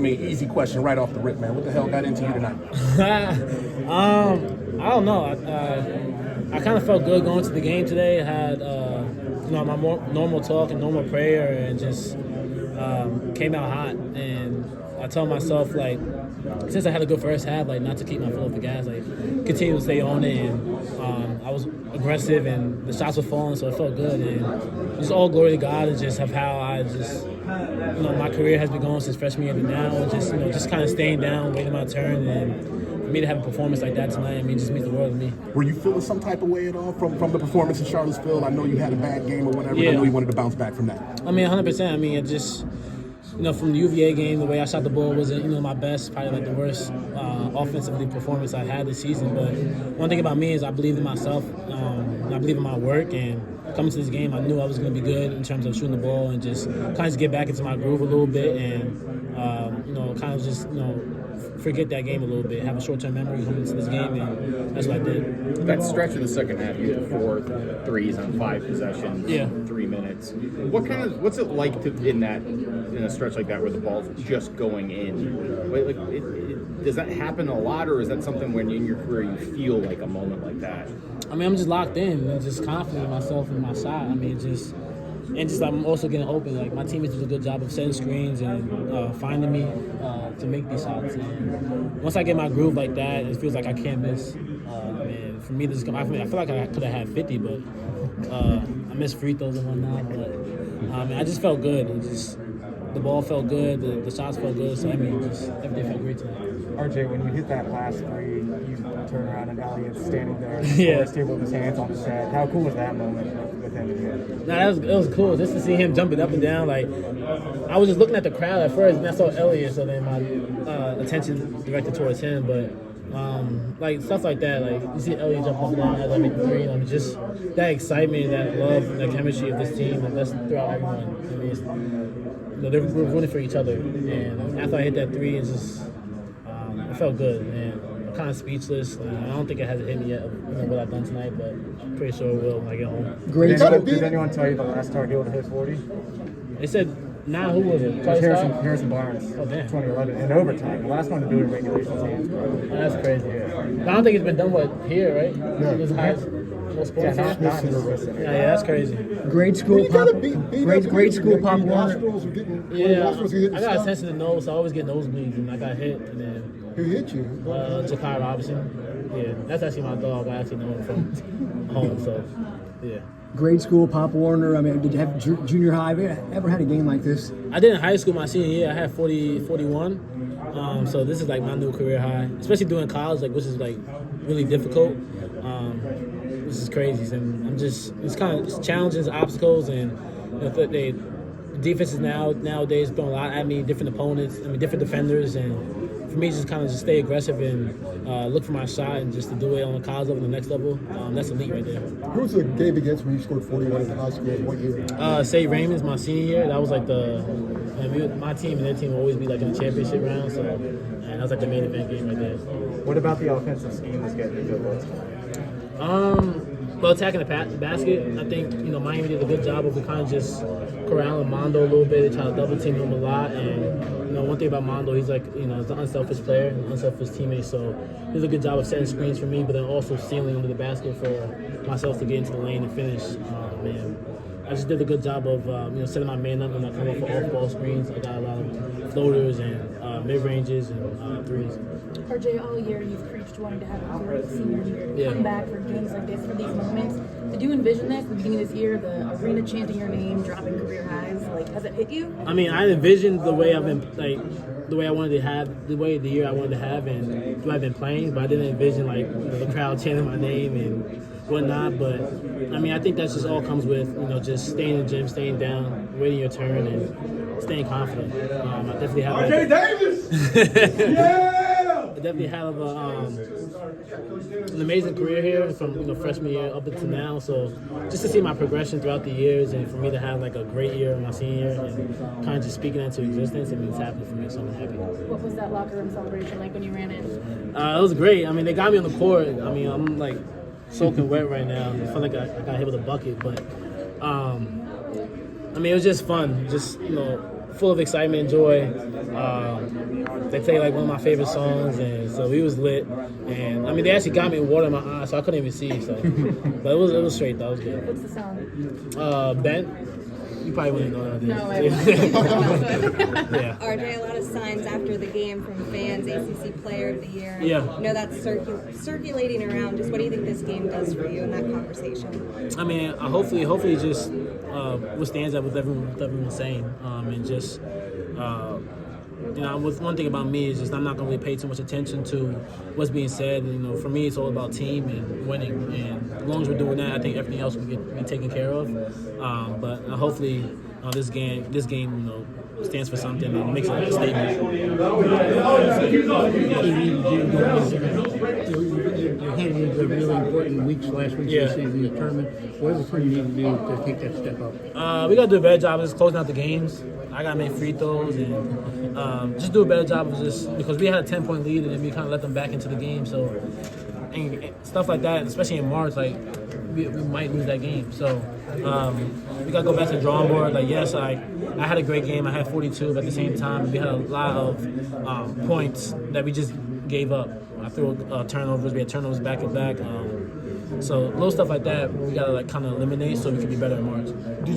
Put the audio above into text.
I mean, easy question right off the rip, man. What the hell got into you tonight? I don't know. I kind of felt good going to the game today. I had my more normal talk and normal prayer, and just came out hot. And I told myself, like, since I had a good first half, like, not to keep my foot off the gas, like, continue to stay on it. And I was aggressive, and the shots were falling, so it felt good. And just all glory to God, and just of how I just, my career has been going since freshman year to now, and just kind of staying down, waiting my turn. And for me to have a performance like that tonight, I mean, it just means the world to me. Were you feeling some type of way at all from the performance in Charlottesville? I know you had a bad game or whatever. Yeah. I know you wanted to bounce back from that. I mean, 100%. I mean, it just, from the UVA game, the way I shot the ball wasn't, my best, probably like the worst offensively performance I had this season. But one thing about me is I believe in myself, and I believe in my work. And coming to this game, I knew I was going to be good in terms of shooting the ball and just kind of just get back into my groove a little bit and, kind of just, forget that game a little bit, have a short-term memory coming into this game, and that's what I did. That stretch in the second half, you hit 4 threes on 5 possessions, yeah. 3 minutes. What's it like in a stretch like that where the ball's just going in? Does that happen a lot, or is that something when in your career you feel like a moment like that? I mean, I'm just locked in and just confident in myself and my shot. I mean, I'm also getting open. Like, my teammates do a good job of setting screens and finding me to make these shots. And once I get my groove like that, it feels like I can't miss. And for me, I feel like I could have had 50, but I missed free throws and whatnot. But I just felt good. The ball felt good. The shots felt good. So, I mean, everything felt great tonight. RJ, when you hit that last three, you turn around and Elliot's standing there, yeah, table with his hands on the set. How cool was that moment with him again? It was cool just to see him jumping up and down. Like, I was just looking at the crowd at first, and I saw Elliot, so then my attention directed towards him. But like stuff like that, like you see Elliot jump up and down as I make the three, and just that excitement, that love, that chemistry of this team, and that's throughout everyone. I mean, we're rooting for each other, and after I hit that three, it felt good, and I'm kind of speechless. I don't think it hasn't hit me yet, what I've done tonight, but I'm pretty sure it will when I get home. Great. Did anyone tell you the last start he would have hit 40? They said, who was it? Harrison Barnes. Oh, damn. 2011 in overtime. The last one to do it in regulation hands. That's crazy. Yeah. I don't think it's been done here, right? No. This highest sports here? Not in this city. Yeah, that's crazy. Grade school pop. Grade school pop water. Yeah, I got a sensitive nose, so I always get nosebleeds, and I got hit, and then. Who hit you? Jakai Robinson. Yeah, that's actually my dog. I actually know him from home, so yeah. Grade school, Pop Warner. I mean, did you have junior high? Have you ever had a game like this? I did in high school my senior year. I had 41. So this is like my new career high, especially doing college, like, which is like really difficult. This is crazy, and it's kind of challenges, obstacles, and the defenses nowadays throwing a lot at me, different opponents, different defenders, and for me, just kind of stay aggressive and look for my shot and just to do it on the college level, the next level. That's elite right there. Who was the game against when you scored 41 in high school? What year? St. Raymond's my senior year. That was like my team and their team will always be like in the championship round. So that was like the main event game right there. What about the offensive scheme was getting a good look? Well, attacking the basket, I think Miami did a good job of kind of just corralling Mondo a little bit. They try to double team him a lot, and one thing about Mondo, he's like he's an unselfish player, an unselfish teammate. So he does a good job of setting screens for me, but then also stealing under the basket for myself to get into the lane and finish. I just did a good job of setting my man up and not coming for off-ball screens. I got a lot of floaters and mid-ranges and threes. RJ, all year you've preached wanting to have a great senior year. Come back for games like this, for these moments. Did you envision that at the beginning of this year, the arena chanting your name, dropping career highs? Like, has it hit you? I mean, I envisioned the way I've been, the way I wanted to have, the year I wanted to have, and the way I've been playing, but I didn't envision, the crowd chanting my name and whatnot. But, I mean, I think that just all comes with, just staying in the gym, staying down, waiting your turn, and staying confident. I definitely have RJ Davis! Yeah! I definitely have an amazing career here from freshman year up until now. So just to see my progression throughout the years, and for me to have like a great year in my senior year and kind of just speaking that into existence, it's happening for me. So I'm happy. What was that locker room celebration like when you ran in? It was great. I mean, they got me on the court. I mean, I'm like soaking wet right now. I feel like I got hit with a bucket, but I mean, it was just fun. Just full of excitement and joy. They played like one of my favorite songs, and so we was lit. And I mean, they actually got me water in my eyes, so I couldn't even see. So, but it was straight though. It was good. What's the song? Bent. You probably wouldn't know that. No, I wouldn't. Yeah. RJ, a lot of signs after the game from fans, ACC Player of the Year. Yeah. I know that's circulating around. Just what do you think this game does for you in that conversation? I mean, hopefully, just withstands that with everyone's saying, and just. With one thing about me is just I'm not gonna really pay too much attention to what's being said. For me, it's all about team and winning. And as long as we're doing that, I think everything else will be taken care of. But hopefully, this game, stands for something and makes a statement. You're heading into really important weeks last week of the season, the tournament. What does the team need to do to take that step up? We got to do a better job of just closing out the games. I got to make free throws and just do a better job of just because we had a 10-point lead and then we kind of let them back into the game. So, and stuff like that, especially in March, like we might lose that game. So we got to go back to the drawing board. Like, yes, I had a great game. I had 42, but at the same time, we had a lot of points that we just gave up. I threw turnovers. We had turnovers back and back. So little stuff like that, we gotta kind of eliminate so we can be better in March.